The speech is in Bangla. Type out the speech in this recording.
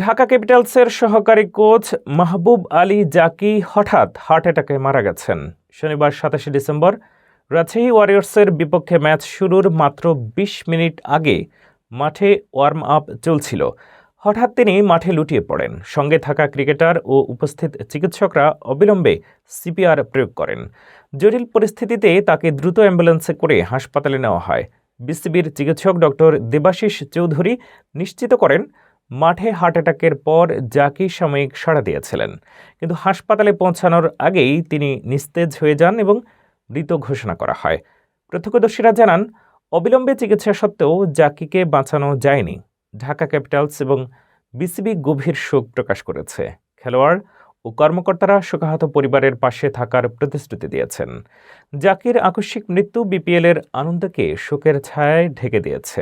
ঢাকা ক্যাপিটালসের সহকারী কোচ মাহবুব আলী জাকি হঠাৎ হার্ট অ্যাটাকে মারা গেছেন। শনিবার ২৭ ডিসেম্বর রাজশাহী ওয়ারিয়র্সের বিপক্ষে ম্যাচ শুরুর মাত্র ২০ মিনিট আগে মাঠে ওয়ার্ম আপ চলছিল। হঠাৎ তিনি মাঠে লুটিয়ে পড়েন। সঙ্গে থাকা ক্রিকেটার ও উপস্থিত চিকিৎসকরা অবিলম্বে সিপিআর প্রয়োগ করেন। জটিল পরিস্থিতিতে তাকে দ্রুত অ্যাম্বুলেন্সে করে হাসপাতালে নেওয়া হয়। বিসিবির চিকিৎসক ডক্টর দেবাশিস চৌধুরী নিশ্চিত করেন, মাঠে হার্ট অ্যাটাকের পর জাকি সাময়িক সাড়া দিয়েছিলেন, কিন্তু হাসপাতালে পৌঁছানোর আগেই তিনি নিস্তেজ হয়ে যান এবং মৃত ঘোষণা করা হয়। প্রত্যক্ষদর্শীরা জানান, অবিলম্বে চিকিৎসা সত্ত্বেও জাকিকে বাঁচানো যায়নি। ঢাকা ক্যাপিটালস এবং বিসিবি গভীর শোক প্রকাশ করেছে। খেলোয়াড় ও কর্মকর্তারা শোকাহত পরিবারের পাশে থাকার প্রতিশ্রুতি দিয়েছেন। জাকির আকস্মিক মৃত্যু বিপিএলের আনন্দকে শোকের ছায়ায় ঢেকে দিয়েছে।